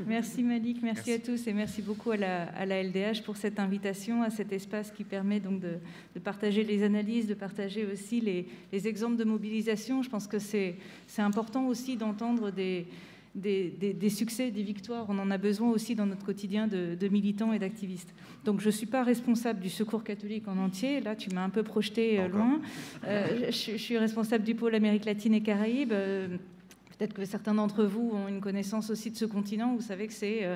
Merci Malik, merci à tous et merci beaucoup à la LDH pour cette invitation, à cet espace qui permet donc de partager les analyses, de partager aussi les exemples de mobilisation. Je pense que c'est important aussi d'entendre des succès, des victoires. On en a besoin aussi dans notre quotidien de militants et d'activistes. Donc je ne suis pas responsable du Secours catholique en entier. Là, tu m'as un peu projeté loin. Je suis responsable du pôle Amérique latine et Caraïbes. Peut-être que certains d'entre vous ont une connaissance aussi de ce continent. Vous savez que c'est,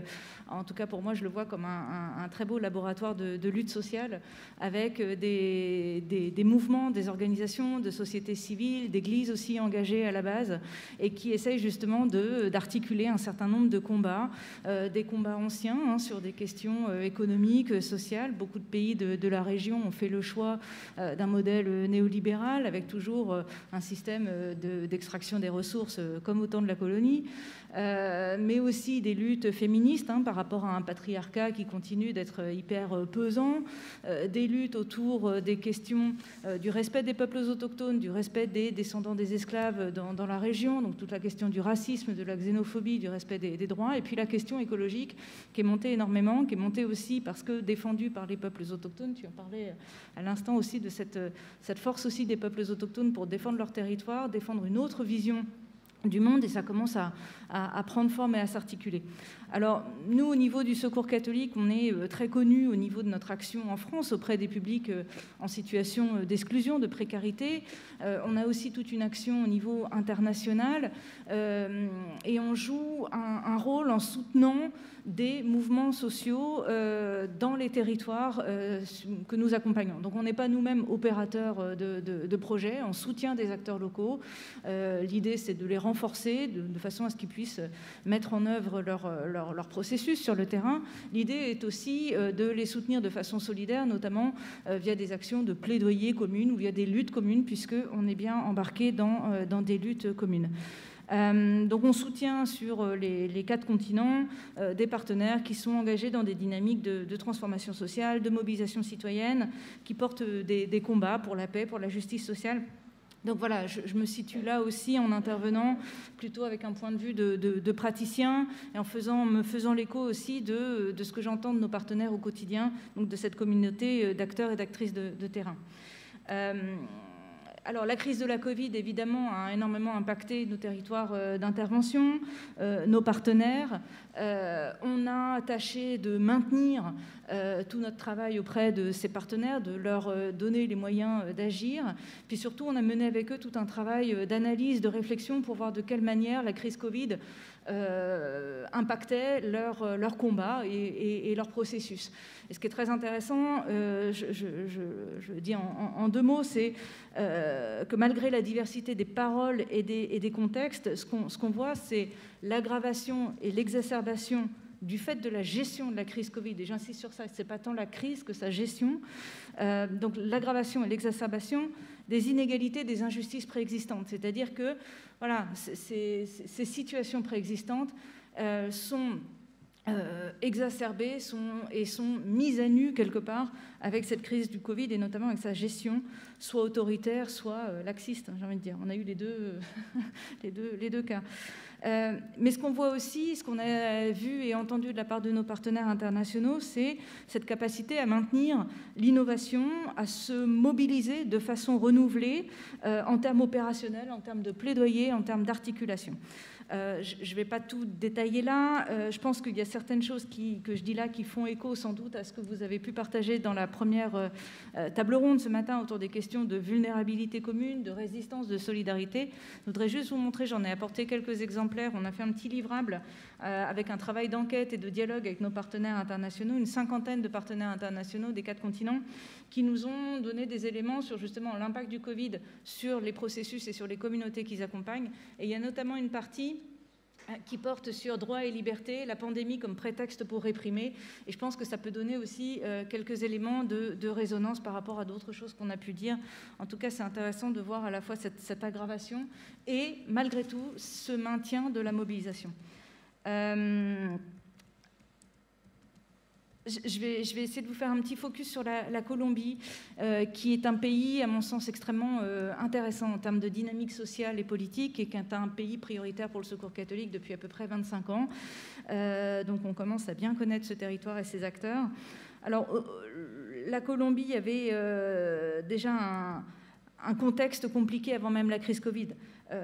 en tout cas pour moi, je le vois comme un très beau laboratoire de lutte sociale avec des mouvements, des organisations, de sociétés civiles, d'églises aussi engagées à la base et qui essayent justement d'articuler un certain nombre de combats, des combats anciens sur des questions économiques, sociales. Beaucoup de pays de la région ont fait le choix d'un modèle néolibéral avec toujours un système d'extraction des ressources comme au temps de la colonie, mais aussi des luttes féministes par rapport à un patriarcat qui continue d'être hyper pesant, des luttes autour des questions du respect des peuples autochtones, du respect des descendants des esclaves dans la région, donc toute la question du racisme, de la xénophobie, du respect des droits, et puis la question écologique qui est montée énormément, qui est montée aussi parce que défendue par les peuples autochtones. Tu en parlais à l'instant aussi de cette force aussi des peuples autochtones pour défendre leur territoire, défendre une autre vision du monde, et ça commence à prendre forme et à s'articuler. Alors, nous, au niveau du Secours catholique, on est très connus au niveau de notre action en France auprès des publics en situation d'exclusion, de précarité. On a aussi toute une action au niveau international et on joue un rôle en soutenant des mouvements sociaux dans les territoires que nous accompagnons. Donc on n'est pas nous-mêmes opérateurs de projets, on soutient des acteurs locaux. L'idée, c'est de les renforcer de façon à ce qu'ils puissent mettre en œuvre leur processus sur le terrain. L'idée est aussi de les soutenir de façon solidaire, notamment via des actions de plaidoyer communes ou via des luttes communes, puisqu'on est bien embarqué dans des luttes communes. Donc on soutient sur les 4 continents des partenaires qui sont engagés dans des dynamiques de transformation sociale, de mobilisation citoyenne, qui portent des combats pour la paix, pour la justice sociale. Donc voilà, je me situe là aussi en intervenant plutôt avec un point de vue de praticien et me faisant l'écho aussi de ce que j'entends de nos partenaires au quotidien, donc de cette communauté d'acteurs et d'actrices de terrain. Alors, la crise de la Covid, évidemment, a énormément impacté nos territoires d'intervention, nos partenaires. On a tâché de maintenir tout notre travail auprès de ces partenaires, de leur donner les moyens d'agir. Puis surtout, on a mené avec eux tout un travail d'analyse, de réflexion pour voir de quelle manière la crise Covid impactait leur combat et leur processus. Et ce qui est très intéressant, je dis en 2 mots, c'est que malgré la diversité des paroles et des contextes, ce qu'on voit, c'est l'aggravation et l'exacerbation du fait de la gestion de la crise Covid. Et j'insiste sur ça, ce n'est pas tant la crise que sa gestion. Donc l'aggravation et l'exacerbation des inégalités, des injustices préexistantes. C'est-à-dire que voilà, ces situations préexistantes sont exacerbées et sont mises à nu quelque part avec cette crise du Covid et notamment avec sa gestion, soit autoritaire, soit laxiste, j'ai envie de dire. On a eu les deux cas. Mais ce qu'on voit aussi, ce qu'on a vu et entendu de la part de nos partenaires internationaux, c'est cette capacité à maintenir l'innovation, à se mobiliser de façon renouvelée en termes opérationnels, en termes de plaidoyer, en termes d'articulation. Je ne vais pas tout détailler là. Je pense qu'il y a certaines choses que je dis là qui font écho sans doute à ce que vous avez pu partager dans la première table ronde ce matin autour des questions de vulnérabilité commune, de résistance, de solidarité. Je voudrais juste vous montrer, j'en ai apporté quelques exemplaires. On a fait un petit livrable avec un travail d'enquête et de dialogue avec nos partenaires internationaux, une 50aine de partenaires internationaux des 4 continents qui nous ont donné des éléments sur justement l'impact du Covid sur les processus et sur les communautés qu'ils accompagnent. Et il y a notamment une partie qui porte sur droit et liberté, la pandémie comme prétexte pour réprimer. Et je pense que ça peut donner aussi quelques éléments de résonance par rapport à d'autres choses qu'on a pu dire. En tout cas, c'est intéressant de voir à la fois cette aggravation et, malgré tout, ce maintien de la mobilisation. je vais essayer de vous faire un petit focus sur la Colombie, qui est un pays, à mon sens, extrêmement intéressant en termes de dynamique sociale et politique, et qui est un pays prioritaire pour le Secours catholique depuis à peu près 25 ans. Donc on commence à bien connaître ce territoire et ses acteurs. Alors, la Colombie avait déjà un contexte compliqué avant même la crise Covid.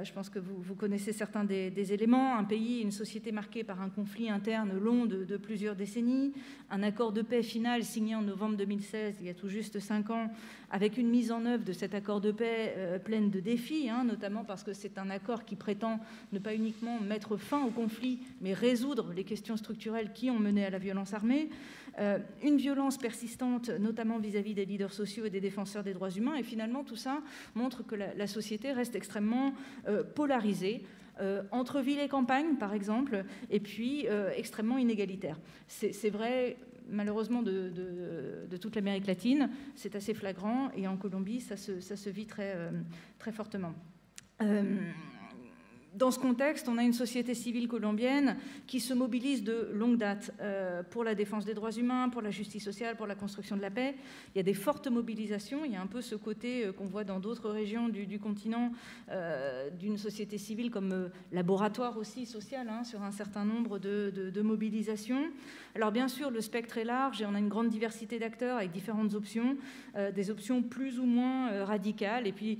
Je pense que vous connaissez certains des éléments. Un pays, une société marquée par un conflit interne long de plusieurs décennies, un accord de paix final signé en novembre 2016, il y a tout juste 5 ans, avec une mise en œuvre de cet accord de paix pleine de défis, notamment parce que c'est un accord qui prétend ne pas uniquement mettre fin au conflit, mais résoudre les questions structurelles qui ont mené à la violence armée. Une violence persistante, notamment vis-à-vis des leaders sociaux et des défenseurs des droits humains. Et finalement, tout ça montre que la société reste extrêmement polarisée, entre ville et campagne, par exemple, et puis extrêmement inégalitaire. C'est vrai, malheureusement, de toute l'Amérique latine. C'est assez flagrant, et en Colombie, ça se vit très, très fortement. Dans ce contexte, on a une société civile colombienne qui se mobilise de longue date pour la défense des droits humains, pour la justice sociale, pour la construction de la paix. Il y a des fortes mobilisations. Il y a un peu ce côté qu'on voit dans d'autres régions du continent d'une société civile comme laboratoire aussi social sur un certain nombre de mobilisations. Alors bien sûr, le spectre est large et on a une grande diversité d'acteurs avec différentes options, des options plus ou moins radicales et puis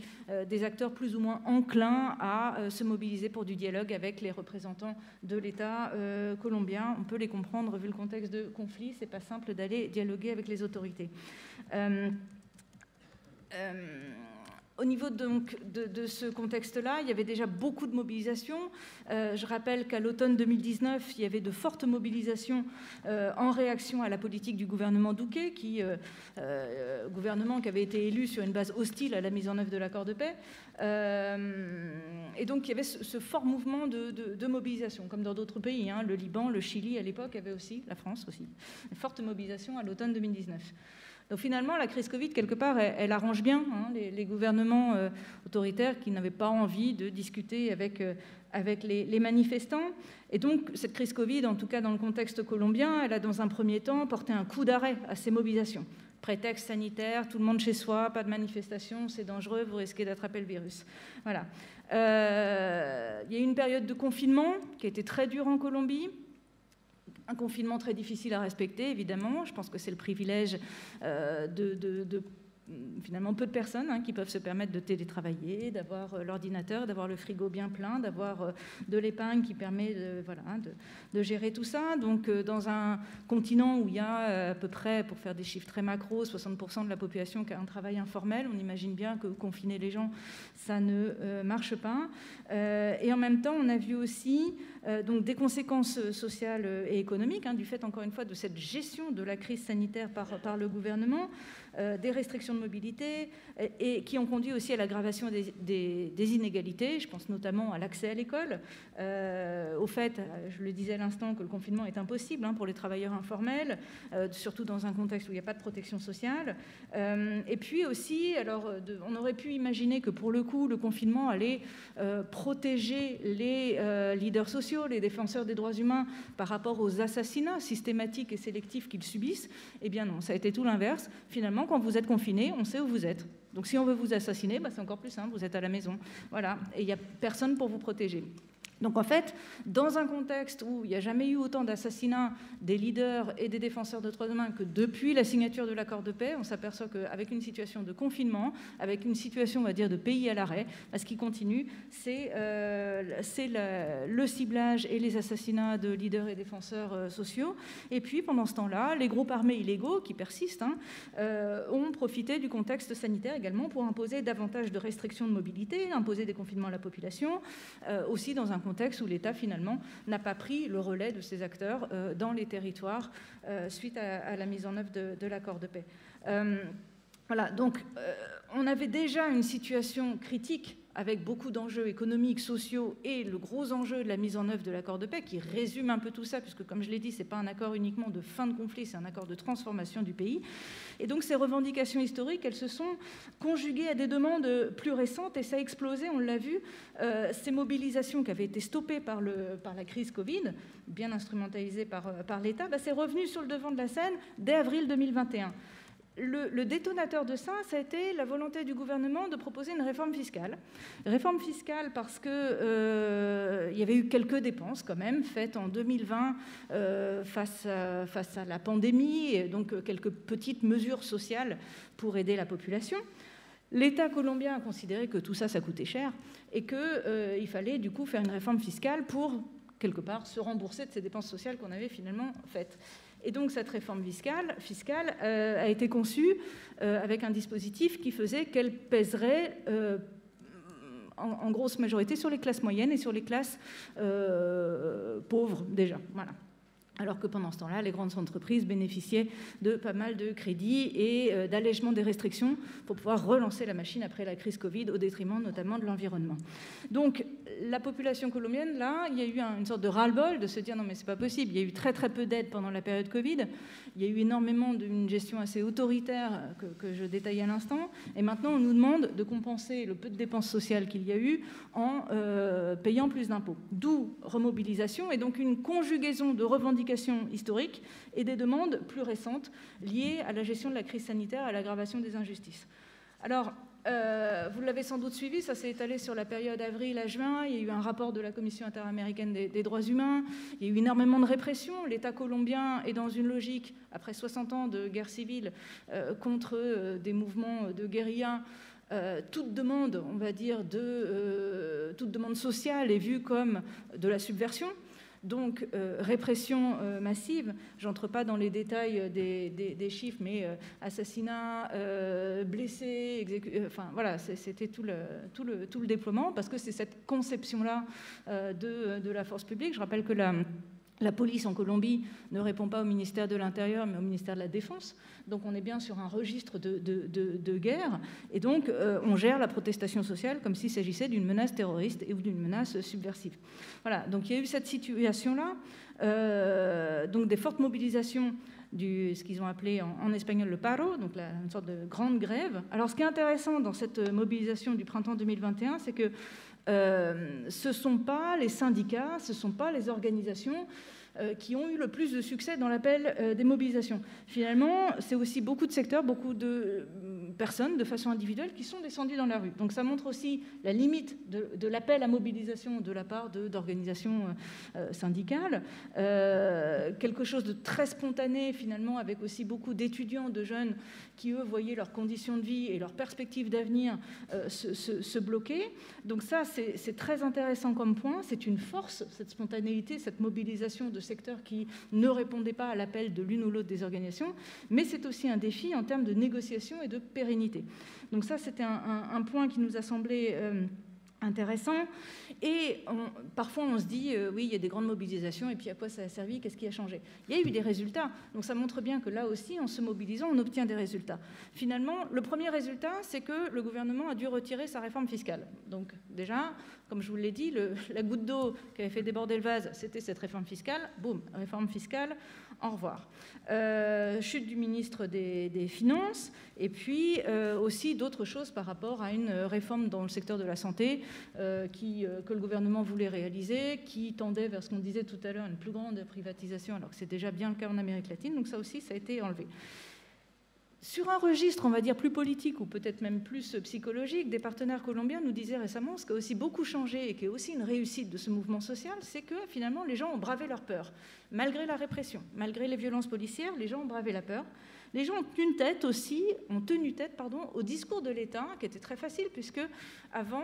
des acteurs plus ou moins enclins à se mobiliser pour du dialogue avec les représentants de l'État colombien. On peut les comprendre vu le contexte de conflit, c'est pas simple d'aller dialoguer avec les autorités. Au niveau donc de ce contexte-là, il y avait déjà beaucoup de mobilisations. Je rappelle qu'à l'automne 2019, il y avait de fortes mobilisations en réaction à la politique du gouvernement Duque, gouvernement qui avait été élu sur une base hostile à la mise en œuvre de l'accord de paix. Et donc il y avait ce fort mouvement de mobilisation, comme dans d'autres pays. Le Liban, le Chili à l'époque avait aussi, la France aussi, une forte mobilisation à l'automne 2019. Donc finalement, la crise Covid, quelque part, elle arrange bien les gouvernements autoritaires qui n'avaient pas envie de discuter avec les manifestants. Et donc, cette crise Covid, en tout cas dans le contexte colombien, elle a dans un premier temps porté un coup d'arrêt à ces mobilisations. Prétexte sanitaire, tout le monde chez soi, pas de manifestation, c'est dangereux, vous risquez d'attraper le virus. Voilà. Il y a eu une période de confinement qui a été très dure en Colombie. Un confinement très difficile à respecter, évidemment. Je pense que c'est le privilège de finalement peu de personnes qui peuvent se permettre de télétravailler, d'avoir l'ordinateur, d'avoir le frigo bien plein, d'avoir de l'épargne qui permet de gérer tout ça. Donc dans un continent où il y a à peu près, pour faire des chiffres très macro, 60% de la population qui a un travail informel, on imagine bien que confiner les gens, ça ne marche pas. Et en même temps, on a vu aussi donc des conséquences sociales et économiques du fait, encore une fois, de cette gestion de la crise sanitaire par le gouvernement, des restrictions de mobilité et qui ont conduit aussi à l'aggravation des inégalités. Je pense notamment à l'accès à l'école, au fait, je le disais à l'instant, que le confinement est impossible pour les travailleurs informels, surtout dans un contexte où il n'y a pas de protection sociale. Et puis aussi, alors, on aurait pu imaginer que pour le coup, le confinement allait protéger les leaders sociaux, les défenseurs des droits humains par rapport aux assassinats systématiques et sélectifs qu'ils subissent. Eh bien non, ça a été tout l'inverse. Finalement, quand vous êtes confiné, on sait où vous êtes. Donc si on veut vous assassiner, c'est encore plus simple, vous êtes à la maison. Voilà, et il n'y a personne pour vous protéger. Donc en fait, dans un contexte où il n'y a jamais eu autant d'assassinats des leaders et des défenseurs de droits humains que depuis la signature de l'accord de paix, on s'aperçoit qu'avec une situation de confinement, avec une situation, on va dire, de pays à l'arrêt, ce qui continue, c'est le ciblage et les assassinats de leaders et défenseurs sociaux. Et puis pendant ce temps-là, les groupes armés illégaux, qui persistent, ont profité du contexte sanitaire également pour imposer davantage de restrictions de mobilité, imposer des confinements à la population, aussi dans un contexte où l'État, finalement, n'a pas pris le relais de ces acteurs dans les territoires suite à la mise en œuvre de l'accord de paix. Voilà, donc on avait déjà une situation critique avec beaucoup d'enjeux économiques, sociaux et le gros enjeu de la mise en œuvre de l'accord de paix qui résume un peu tout ça, puisque comme je l'ai dit, ce n'est pas un accord uniquement de fin de conflit, c'est un accord de transformation du pays. Et donc ces revendications historiques, elles se sont conjuguées à des demandes plus récentes et ça a explosé, on l'a vu, ces mobilisations qui avaient été stoppées par la crise Covid, bien instrumentalisées par l'État, c'est revenu sur le devant de la scène dès avril 2021. Le détonateur de ça a été la volonté du gouvernement de proposer une réforme fiscale. Réforme fiscale parce qu'il y avait eu quelques dépenses quand même faites en 2020 face à la pandémie, et donc quelques petites mesures sociales pour aider la population. L'État colombien a considéré que tout ça, ça coûtait cher et qu'il fallait du coup faire une réforme fiscale pour, quelque part, se rembourser de ces dépenses sociales qu'on avait finalement faites. Et donc cette réforme fiscale a été conçue avec un dispositif qui faisait qu'elle pèserait en grosse majorité sur les classes moyennes et sur les classes pauvres déjà. Voilà. Alors que pendant ce temps-là, les grandes entreprises bénéficiaient de pas mal de crédits et d'allègements des restrictions pour pouvoir relancer la machine après la crise Covid, au détriment notamment de l'environnement. Donc, la population colombienne, là, il y a eu une sorte de ras-le-bol de se dire non mais c'est pas possible, il y a eu très très peu d'aide pendant la période Covid, il y a eu énormément d'une gestion assez autoritaire que je détaillais à l'instant, et maintenant on nous demande de compenser le peu de dépenses sociales qu'il y a eu en payant plus d'impôts. D'où remobilisation et donc une conjugaison de revendications historiques et des demandes plus récentes liées à la gestion de la crise sanitaire et à l'aggravation des injustices. Alors, vous l'avez sans doute suivi, ça s'est étalé sur la période avril à juin, il y a eu un rapport de la Commission interaméricaine des droits humains, il y a eu énormément de répression, l'État colombien est dans une logique, après 60 ans de guerre civile, contre des mouvements de guérilla. Toute demande, on va dire, toute demande sociale est vue comme de la subversion. Donc, répression massive, j'entre pas dans les détails des chiffres, mais assassinats, blessés, enfin voilà, c'était tout le déploiement, parce que c'est cette conception-là de la force publique. Je rappelle que la police en Colombie ne répond pas au ministère de l'Intérieur, mais au ministère de la Défense. Donc on est bien sur un registre de guerre. Et donc on gère la protestation sociale comme s'il s'agissait d'une menace terroriste ou d'une menace subversive. Voilà, donc il y a eu cette situation-là, donc des fortes mobilisations ce qu'ils ont appelé en espagnol le paro, donc une sorte de grande grève. Alors ce qui est intéressant dans cette mobilisation du printemps 2021, c'est que ce ne sont pas les syndicats, ce ne sont pas les organisations qui ont eu le plus de succès dans l'appel des mobilisations. Finalement, c'est aussi beaucoup de secteurs, beaucoup de personnes, de façon individuelle, qui sont descendues dans la rue. Donc ça montre aussi la limite de l'appel à mobilisation de la part d'organisations syndicales. Quelque chose de très spontané, finalement, avec aussi beaucoup d'étudiants, de jeunes, qui, eux, voyaient leurs conditions de vie et leurs perspectives d'avenir se bloquer. Donc ça, c'est très intéressant comme point. C'est une force, cette spontanéité, cette mobilisation de secteurs qui ne répondaient pas à l'appel de l'une ou l'autre des organisations, mais c'est aussi un défi en termes de négociation et de pérennité. Donc ça, c'était un point qui nous a semblé intéressant. Et parfois, on se dit, oui, il y a des grandes mobilisations, et puis à quoi ça a servi, qu'est-ce qui a changé? Il y a eu des résultats. Donc ça montre bien que là aussi, en se mobilisant, on obtient des résultats. Finalement, le premier résultat, c'est que le gouvernement a dû retirer sa réforme fiscale. Donc déjà, comme je vous l'ai dit, la goutte d'eau qui avait fait déborder le vase, c'était cette réforme fiscale. Boum, réforme fiscale, au revoir. Chute du ministre des Finances, et puis aussi d'autres choses par rapport à une réforme dans le secteur de la santé que le gouvernement voulait réaliser, qui tendait vers ce qu'on disait tout à l'heure, une plus grande privatisation, alors que c'est déjà bien le cas en Amérique latine. Donc ça aussi, ça a été enlevé. Sur un registre, on va dire, plus politique ou peut-être même plus psychologique, des partenaires colombiens nous disaient récemment, ce qui a aussi beaucoup changé et qui est aussi une réussite de ce mouvement social, c'est que finalement les gens ont bravé leur peur. Malgré la répression, malgré les violences policières, les gens ont bravé la peur. Les gens ont tenu tête au discours de l'État, qui était très facile, puisque avant,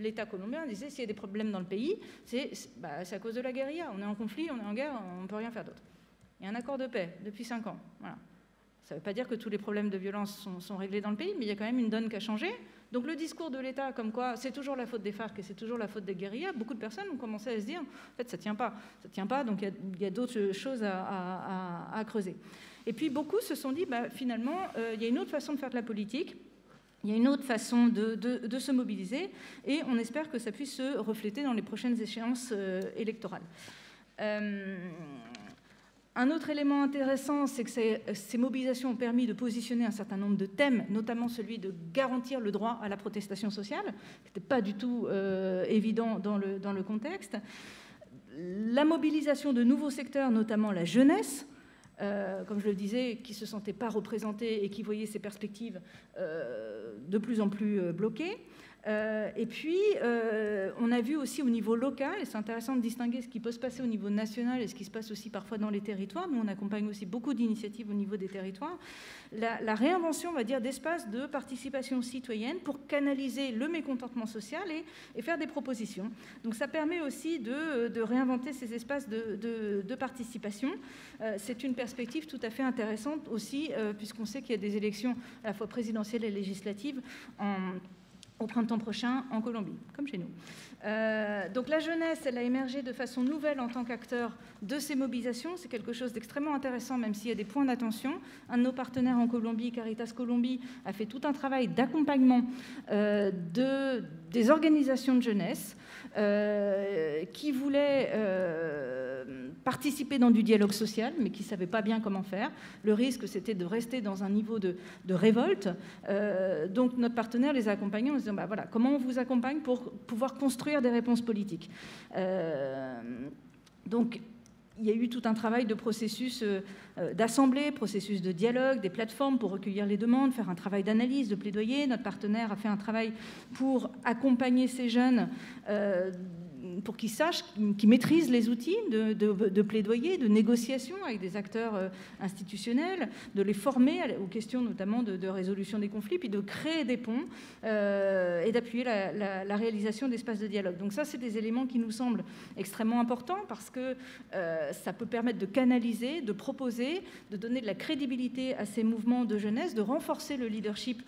l'État colombien disait s'il y a des problèmes dans le pays, c'est à cause de la guérilla. On est en conflit, on est en guerre, on ne peut rien faire d'autre. Il y a un accord de paix depuis 5 ans. Voilà. Ça ne veut pas dire que tous les problèmes de violence sont réglés dans le pays, mais il y a quand même une donne qui a changé. Donc le discours de l'État, comme quoi c'est toujours la faute des FARC et c'est toujours la faute des guérillas, beaucoup de personnes ont commencé à se dire, en fait, ça ne tient pas. Ça tient pas, donc il y a d'autres choses à creuser. Et puis beaucoup se sont dit, finalement, il y a une autre façon de faire de la politique. Il y a une autre façon de se mobiliser et on espère que ça puisse se refléter dans les prochaines échéances électorales. Un autre élément intéressant, c'est que ces mobilisations ont permis de positionner un certain nombre de thèmes, notamment celui de garantir le droit à la protestation sociale, qui n'était pas du tout évident dans le contexte. La mobilisation de nouveaux secteurs, notamment la jeunesse, comme je le disais, qui ne se sentait pas représentée et qui voyait ses perspectives de plus en plus bloquées. Et puis, on a vu aussi au niveau local, et c'est intéressant de distinguer ce qui peut se passer au niveau national et ce qui se passe aussi parfois dans les territoires. Nous, on accompagne aussi beaucoup d'initiatives au niveau des territoires. La réinvention, on va dire, d'espaces de participation citoyenne pour canaliser le mécontentement social et faire des propositions. Donc, ça permet aussi de réinventer ces espaces de participation. C'est une perspective tout à fait intéressante aussi, puisqu'on sait qu'il y a des élections à la fois présidentielles et législatives au printemps prochain en Colombie, comme chez nous. Donc la jeunesse, elle a émergé de façon nouvelle en tant qu'acteur de ces mobilisations. C'est quelque chose d'extrêmement intéressant, même s'il y a des points d'attention. Un de nos partenaires en Colombie, Caritas Colombie, a fait tout un travail d'accompagnement des organisations de jeunesse qui voulaient participer dans du dialogue social, mais qui ne savaient pas bien comment faire. Le risque, c'était de rester dans un niveau de révolte. Donc notre partenaire les a accompagnés en se disant, voilà, comment on vous accompagne pour pouvoir construire des réponses politiques. Donc, il y a eu tout un travail de processus d'assemblée, processus de dialogue, des plateformes pour recueillir les demandes, faire un travail d'analyse, de plaidoyer. Notre partenaire a fait un travail pour accompagner ces jeunes pour qu'ils sachent, qu'ils maîtrisent les outils de plaidoyer, de négociation avec des acteurs institutionnels, de les former aux questions notamment de résolution des conflits, puis de créer des ponts et d'appuyer la réalisation d'espaces de dialogue. Donc ça, c'est des éléments qui nous semblent extrêmement importants parce que ça peut permettre de canaliser, de proposer, de donner de la crédibilité à ces mouvements de jeunesse, de renforcer le leadership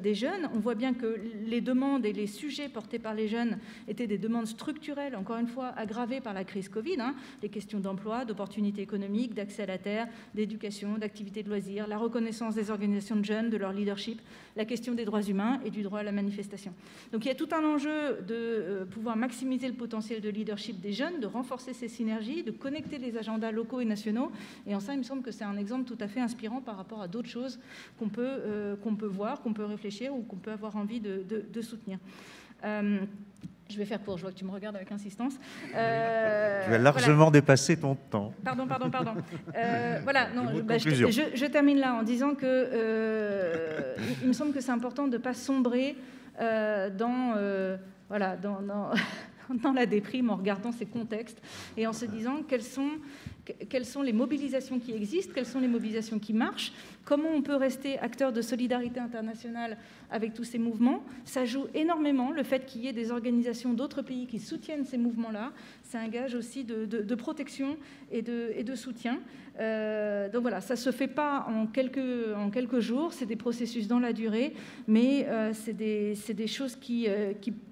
des jeunes. On voit bien que les demandes et les sujets portés par les jeunes étaient des demandes structurelles, encore une fois aggravées par la crise Covid, les questions d'emploi, d'opportunités économiques, d'accès à la terre, d'éducation, d'activités de loisirs, la reconnaissance des organisations de jeunes, de leur leadership, la question des droits humains et du droit à la manifestation. Donc il y a tout un enjeu de pouvoir maximiser le potentiel de leadership des jeunes, de renforcer ces synergies, de connecter les agendas locaux et nationaux. Et en ça, il me semble que c'est un exemple tout à fait inspirant par rapport à d'autres choses qu'on peut voir, qu'on peut réfléchir ou qu'on peut avoir envie de soutenir. Je vais faire court, je vois que tu me regardes avec insistance. Tu as largement dépassé ton temps. Pardon. Voilà, non, je termine là en disant que il me semble que c'est important de ne pas sombrer dans la déprime en regardant ces contextes et en se disant quelles sont les mobilisations qui existent, quelles sont les mobilisations qui marchent, comment on peut rester acteur de solidarité internationale avec tous ces mouvements. Ça joue énormément, le fait qu'il y ait des organisations d'autres pays qui soutiennent ces mouvements-là, c'est un gage aussi de protection et de soutien. Donc voilà, ça ne se fait pas en quelques jours, c'est des processus dans la durée, mais c'est des choses qui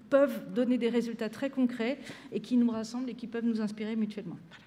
peuvent donner des résultats très concrets et qui nous rassemblent et qui peuvent nous inspirer mutuellement. Voilà.